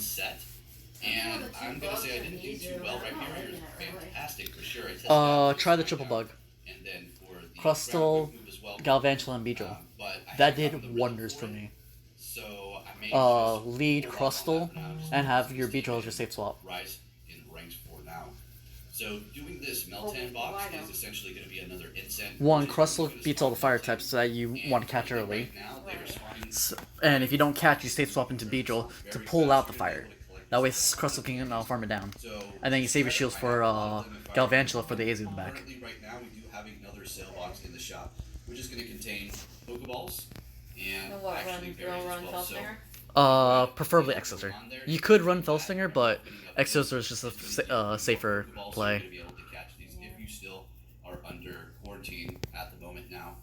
set. And I'm gonna say I didn't do too well right here. You're fantastic for sure. I tested Try the triple bug. and then for the Crustle, move as well. Galvantula, and Beedrill. But I That haven't gotten did the rhythm wonders for for it. me. So I may just Lead hold off on Crustle that for now, just and have because your it's Beedrill as your taken safe swap. Rise in ranks for now. So doing this Meltan box is essentially going to be another instant. One, Crustle beats all the fire types that you want to catch early. So, and if you don't catch, you safe swap into Beedrill to pull out the fire. That way Crustle can farm it down. And then you save your shields for Galvantula for the AZ in the back. Right now we do have another sale box in the shop, which is going to contain Pokeballs and actually berries as well. So Preferably X-Scissor. You could run Fellstinger, but X-Scissor is just a safer play. Be able to catch these if you still are under quarantine at the moment now.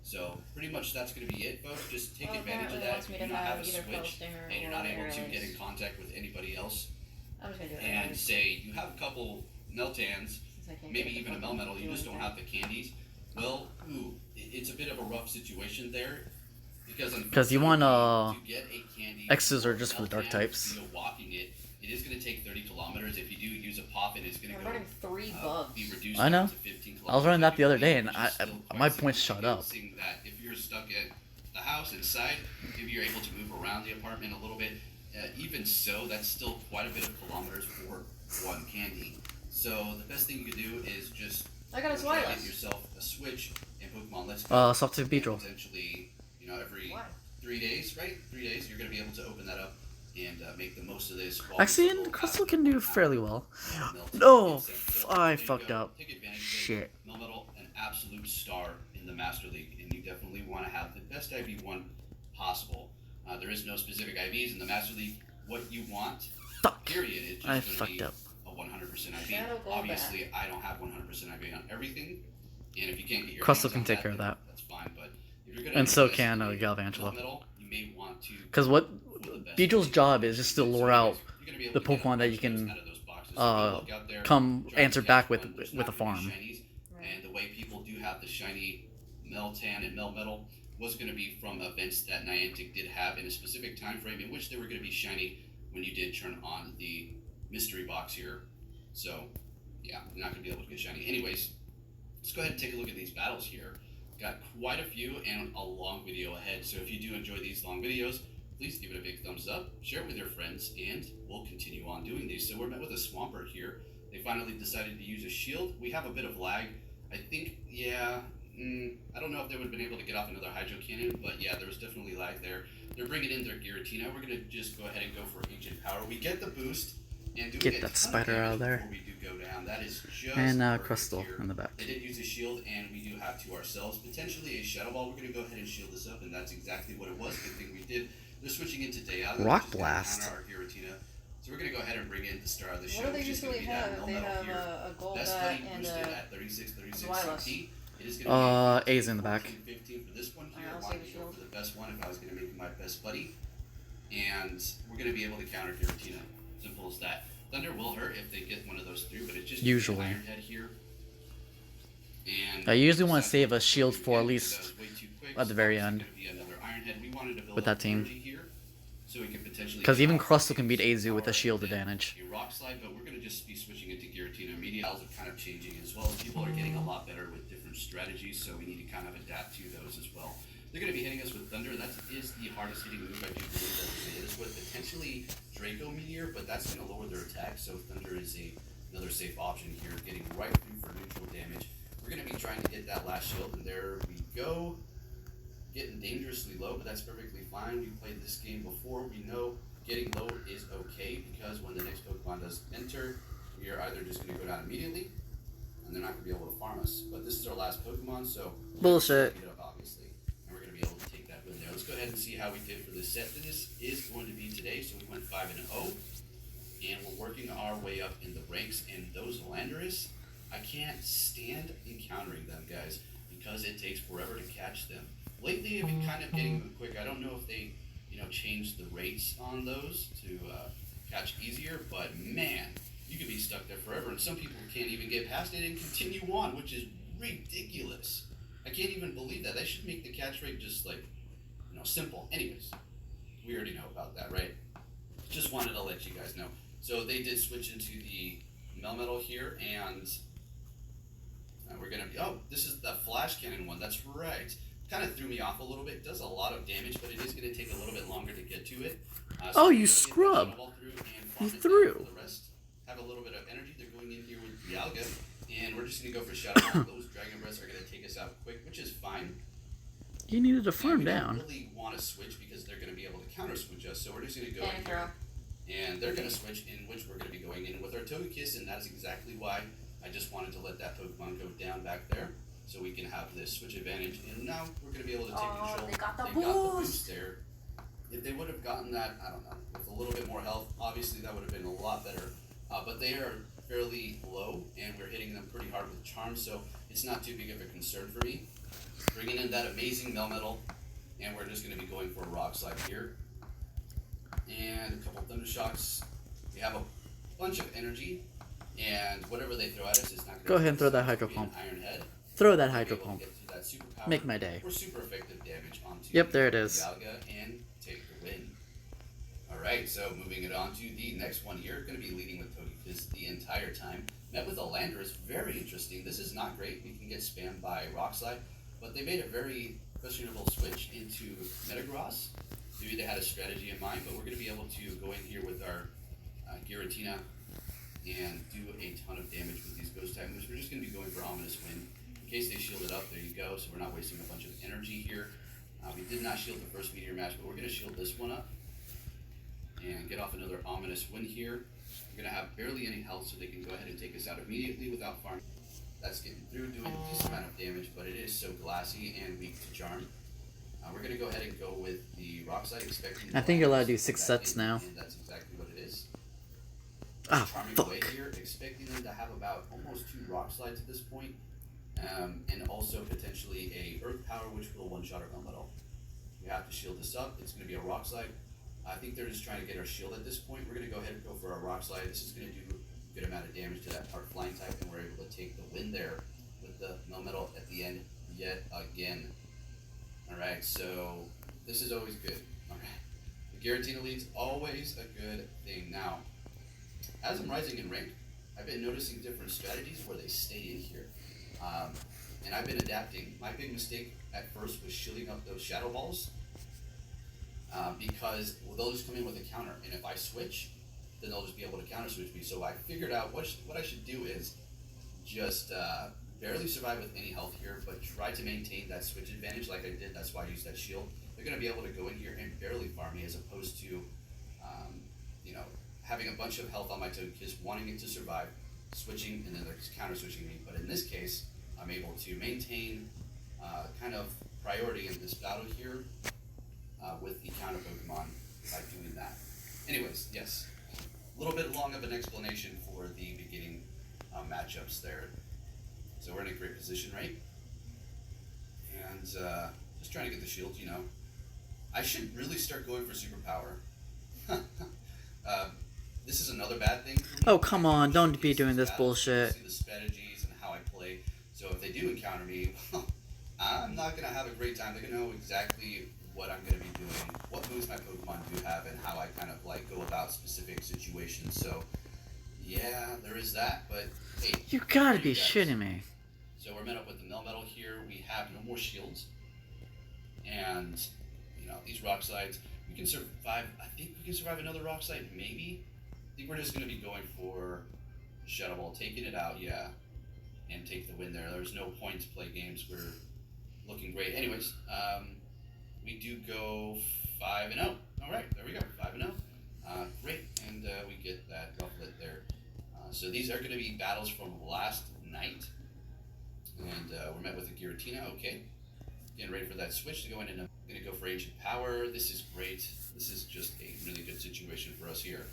So pretty much that's going to be it, folks. Just take advantage of that. If you do not have a Switch and you're not able to get in contact with anybody else, and say you have a couple Meltans, maybe even a Melmetal, you just don't have the candies. Well, it's a bit of a rough situation there. Because you want to get a candy X-Scissor just for the dark types. Walking it is going to take 30 kilometers. If you do use a pop, it's going to go running 3 bugs. Be reduced I know. to 15 I was running that the other day, and my points points shot up. That if you're stuck at the house inside, maybe you're able to move around the apartment a little bit. Even so, that's still quite a bit of kilometers for one candy. So the best thing you can do is just I got a try to Swirless. get yourself a Switch and Pokemon Let's Go. Soft to Beedrill. Potentially, every 3 days, right? 3 days, you're going to be able to open that up and make the most of this. Actually, and Crustle can do fairly well. No, I fucked up. Shit. Melmetal, an absolute star in the Master League, and you definitely want to have the best IV1 possible. There is no specific IVs in the Master League. What you want, Fuck. period. It's just I gonna fucked be up. A 100% IV. Shadow Golbat. Obviously, I don't have 100% IV on everything, and if you can't get your Crustle hands can on take care of that. That's fine, but if you're gonna And so invest can in Galvantula. Melmetal, you may want to. Because what one of the best Beedrill's job is just to lure out you're gonna be able the to get Pokemon that you out can of those boxes. So look out there, come try to answer catch back one. There's with a not gonna be farm. shinies, and the way people do have the shiny Meltan and Melmetal was going to be from events that Niantic did have in a specific time frame in which they were going to be shiny when you did turn on the mystery box here. So, yeah, you're not going to be able to get shiny. Anyways, let's go ahead and take a look at these battles here. Got quite a few and a long video ahead, so if you do enjoy these long videos, please give it a big thumbs up, share it with your friends, and we'll continue on doing these. So we're met with a Swampert here. They finally decided to use a shield. We have a bit of lag. I think, I don't know if they would have been able to get off another Hydro Cannon, but yeah, there was definitely lag there. They're bringing in their Giratina. We're going to just go ahead and go for Ancient Power. We get the boost, and doing Get a that ton spider out of there. before we do go down. That is just And perfect Crystal here. in the back. They did use a shield, and we do have to ourselves potentially a Shadow Ball. We're going to go ahead and shield this up, and that's exactly what it was. Good thing we did. They're switching into Dialga. Rock which is gonna Blast. counter our Giratina. So we're going to go ahead and bring in the star of the show. What do they which is gonna usually be that have? They Melmetal have here. a Best Golbat buddy and boosted a at 36 Xylos. CP. It is gonna be A's in the back. 15 for this one here. I'll I save wanted a to go shield. for the best one if I was going to make my best buddy. And we're going to be able to counter Giratina. Simple as that. Thunder will hurt if they get one of those through, but it's just Usually. Iron Head here. And I usually want to save a Second, shield for at that least was way too quick, at the so very it's end. gonna be another Iron Head. We wanted to build with up that team. energy here, so we could potentially Because even get Crustle can beat Azu with a power shield and advantage. a Rock Slide, but we're going to just be switching into Giratina. Media styles are kind of changing as well. People are getting a lot better with different strategies, so we need to kind of adapt to those as well. They're going to be hitting us with Thunder. That is the hardest hitting move I do believe that they're going to hit us with. Potentially Draco Meteor, but that's going to lower their attack, so Thunder is another safe option here, getting right through for neutral damage. We're going to be trying to get that last shield, and there we go. Getting dangerously low, but that's perfectly fine. We played this game before. We know getting low is okay, because when the next Pokemon does enter, we are either just going to go down immediately, and they're not going to be able to farm us. But this is our last Pokemon, so Bullshit. Get up, obviously, and we're going to be able to take that win there. Let's go ahead and see how we did for this set. This is going to be today, so we went 5-0, and we're working our way up in the ranks. And those Landorus, I can't stand encountering them, guys, because it takes forever to catch them. Lately, I've been kind of getting them quick. I don't know if they, changed the rates on those to catch easier, but man, you could be stuck there forever, and some people can't even get past it and continue on, which is ridiculous. I can't even believe that. They should make the catch rate just simple. Anyways, we already know about that, right? Just wanted to let you guys know. So they did switch into the Melmetal here, and we're gonna be, oh, this is the flash cannon one, that's right. Kind of threw me off a little bit. It does a lot of damage, but it is going to take a little bit longer to get to it. Oh, you scrub! You threw. The rest have a little bit of energy. They're going in here with Dialga, and we're just going to go for Shadow Ball. Those Dragon Breaths are going to take us out quick, which is fine. You needed to farm down. We don't really want to switch because they're going to be able to counter switch us, so we're just going to go in here. And they're going to switch, in which we're going to be going in with our Togekiss, and that's exactly why I just wanted to let that Pokemon go down back there, so we can have this switch advantage. And now we're going to be able to take control. They got the boost there. If they would have gotten that, I don't know, with a little bit more health, obviously that would have been a lot better. But they are fairly low, and we're hitting them pretty hard with Charm, so it's not too big of a concern for me. Bringing in that amazing Melmetal, and we're just going to be going for a Rock Slide here. And a couple Thunder Shocks. We have a bunch of energy, and whatever they throw at us is not going to go ahead and throw that Hydro Pump. Iron Head. Throw that Hydro Pump. Make my day. Or super effective damage onto yep, there it is. Dialga and take the win. Alright, so moving it on to the next one here. Going to be leading with Togekiss the entire time. Met with a Landorus. Very interesting. This is not great. We can get spammed by Rock Slide, but they made a very questionable switch into Metagross. Maybe they had a strategy in mind, but we're going to be able to go in here with our Giratina and do a ton of damage with these Ghost type moves. We're just going to be going for Ominous Wind. In case they shield it up, there you go, so we're not wasting a bunch of energy here. We did not shield the first Meteor Mash, but we're going to shield this one up and get off another Ominous Wind here. We're going to have barely any health, so they can go ahead and take us out immediately without farming. That's getting through, doing a decent amount of damage, but it is so glassy and weak to Charm. We're going to go ahead and go with the Rock Slide, expecting... I think you're allowed to do 6 sets now. And that's exactly what it is. Ah, Charming fuck. away here, expecting them to have about almost 2 Rock Slides at this point. And also potentially a Earth Power, which will one-shot our Melmetal. We have to shield this up. It's going to be a Rock Slide. I think they're just trying to get our shield at this point. We're going to go ahead and go for our Rock Slide. This is going to do a good amount of damage to that part flying type, and we're able to take the win there with the Melmetal at the end yet again. Alright, so this is always good. Alright, the Giratina lead's always a good thing. Now, as I'm rising in rank, I've been noticing different strategies where they stay in here. And I've been adapting. My big mistake at first was shielding up those Shadow Balls because they'll just come in with a counter, and if I switch, then they'll just be able to counter switch me. So I figured out what I should do is just barely survive with any health here, but try to maintain that switch advantage like I did. That's why I used that shield. They're going to be able to go in here and barely farm me, as opposed to having a bunch of health on my Togekiss, wanting it to survive, switching, and then they're counter switching me. But in this case, I'm able to maintain kind of priority in this battle here with the counter Pokemon by doing that. Anyways, yes, a little bit long of an explanation for the beginning matchups there. So we're in a great position, right? And just trying to get the shield, I should really start going for Superpower. This is another bad thing for me. Oh, come on, don't be doing this bullshit. See the strategies and how I play. So if they do encounter me, I'm not going to have a great time. They're going to know exactly what I'm going to be doing, what moves my Pokemon do have, and how I kind of go about specific situations. So yeah, there is that, but hey. You gotta be shitting me. So we're met up with the Melmetal here. We have no more shields. And, these Rock Slides, we can survive. I think we can survive another Rock Slide, maybe. I think we're just going to be going for Shadow Ball, taking it out, yeah, and take the win there. There's no point to play games. We're looking great. Anyways, we do go 5-0. All right, there we go, 5-0. Great, and we get that Rufflet there. So these are going to be battles from last night. And we're met with a Giratina, okay. Getting ready for that switch to go in, and I'm going to go for Ancient Power. This is great. This is just a really good situation for us here.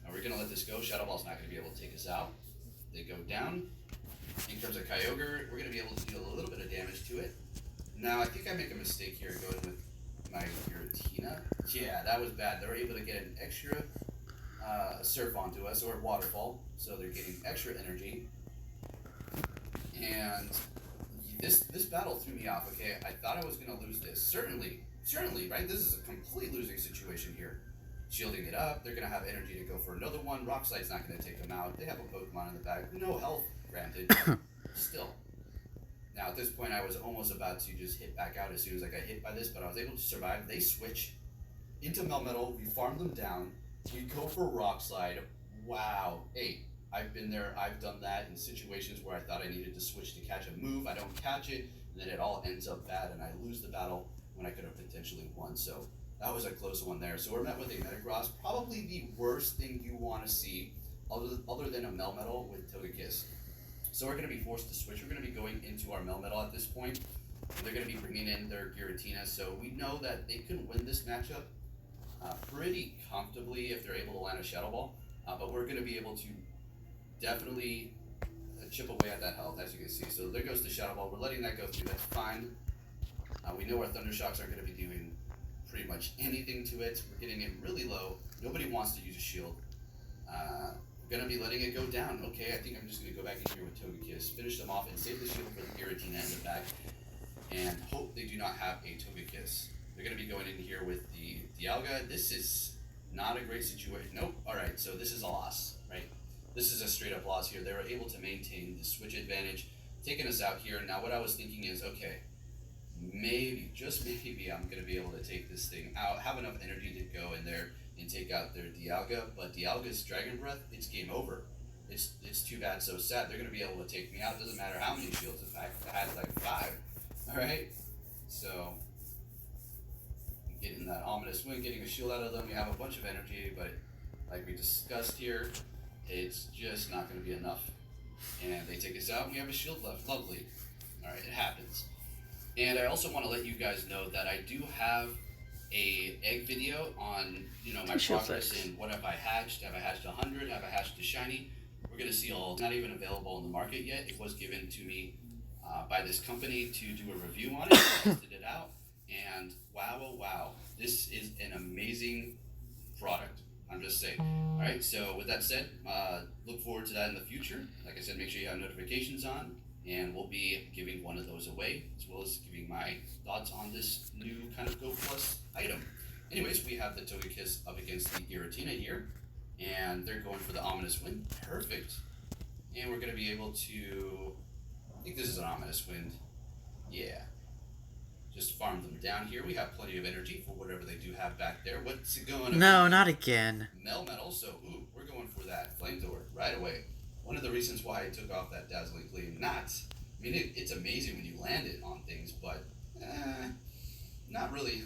Now we're going to let this go. Shadow Ball's not going to be able to take us out. They go down. In terms of Kyogre, we're going to be able to deal a little bit of damage to it. Now, I think I make a mistake here going with my Giratina. Yeah, that was bad. They were able to get an extra Surf onto us, or Waterfall, so they're getting extra energy. And this battle threw me off, okay? I thought I was going to lose this. Certainly, right? This is a complete losing situation here. shielding it up. They're gonna have energy to go for another one. Rock Slide's not gonna take them out. They have a Pokemon in the back. No health, granted. Still. Now at this point, I was almost about to just hit back out as soon as I got hit by this, but I was able to survive. They switch into Melmetal. We farm them down. We go for Rock Slide. Wow. Hey, I've been there. I've done that in situations where I thought I needed to switch to catch a move. I don't catch it, and then it all ends up bad, and I lose the battle when I could have potentially won. So that was a close one there. So we're met with a Metagross, probably the worst thing you want to see, other than a Melmetal with Togekiss. So we're going to be forced to switch. We're going to be going into our Melmetal at this point. They're going to be bringing in their Giratina, so we know that they can win this matchup pretty comfortably if they're able to land a Shadow Ball. But we're going to be able to definitely chip away at that health, as you can see. So there goes the Shadow Ball. We're letting that go through. That's fine. We know our Thunder Shocks aren't going to be doing pretty much anything to it. We're getting it really low. Nobody wants to use a shield. We're going to be letting it go down. Okay, I think I'm just going to go back in here with Togekiss, finish them off, and save the shield for the Giratina in the back, and hope they do not have a Togekiss. They're going to be going in here with the Dialga. This is not a great situation. Nope. All right, so this is a loss, right? This is a straight up loss here. They were able to maintain the switch advantage, taking us out here. Now what I was thinking is, okay, maybe, just maybe, I'm going to be able to take this thing out, have enough energy to go in there and take out their Dialga, but Dialga's Dragon Breath, it's game over. It's too bad, so sad. They're going to be able to take me out. It doesn't matter how many shields. In fact, I had like 5. All right, so getting that Ominous Wind, getting a shield out of them. We have a bunch of energy, but like we discussed here, it's just not going to be enough. And they take us out, and we have a shield left. Lovely. All right, it happens. And I also want to let you guys know that I do have a egg video on, my progress in what have I hatched. Have I hatched 100? Have I hatched a shiny? We're going to see all. It's not even available in the market yet. It was given to me by this company to do a review on it. I tested it out, and wow, oh wow, this is an amazing product. I'm just saying. All right, so with that said, look forward to that in the future. Like I said, make sure you have notifications on, and we'll be giving one of those away, as well as giving my thoughts on this new kind of Go Plus item. Anyways, we have the Togekiss up against the Giratina here, and they're going for the Ominous Wind. Perfect. And we're going to be able to, I think this is an Ominous Wind. Yeah. Just farm them down here. We have plenty of energy for whatever they do have back there. What's it going to No, not again. Melmetal, so we're going for that Flamethrower right away. One of the reasons why I took off that Dazzling Gleam, it's amazing when you land it on things, but not really.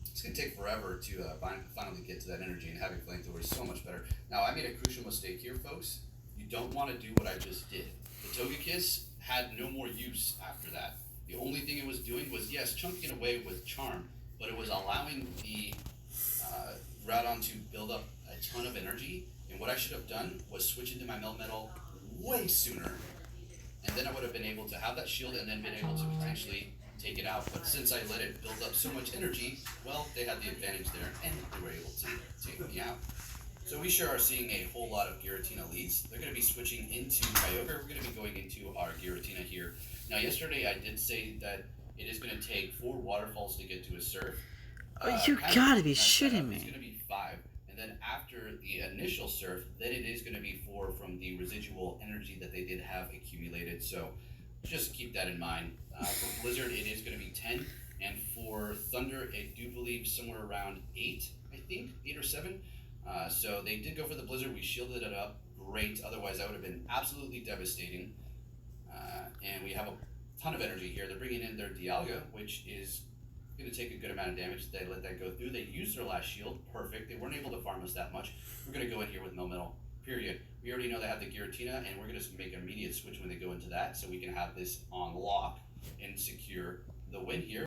It's going to take forever to finally get to that energy, and having Flamethrower is so much better. Now, I made a crucial mistake here, folks. You don't want to do what I just did. The Togekiss had no more use after that. The only thing it was doing was, yes, chunking away with Charm, but it was allowing the Groudon to build up a ton of energy. And what I should have done was switch into my Melmetal way sooner. And then I would have been able to have that shield and then been able to potentially take it out. But since I let it build up so much energy, well, they had the advantage there and they were able to take me out. So we sure are seeing a whole lot of Giratina leads. They're going to be switching into Kyogre. We're going to be going into our Giratina here. Now, yesterday I did say that it is going to take 4 waterfalls to get to a surf. You gotta be shitting me. It's going to be 5. And then after the initial surf, then it is going to be 4 from the residual energy that they did have accumulated. So just keep that in mind. For Blizzard, it is going to be 10. And for Thunder, I do believe somewhere around 8, I think, 8 or 7. So they did go for the Blizzard. We shielded it up. Great. Otherwise, that would have been absolutely devastating. And we have a ton of energy here. They're bringing in their Dialga, which is going to take a good amount of damage. They let that go through. They used their last shield. Perfect. They weren't able to farm us that much. We're going to go in here with Melmetal. Period. We already know they have the Giratina, and we're going to make an immediate switch when they go into that, so we can have this on lock and secure the win here.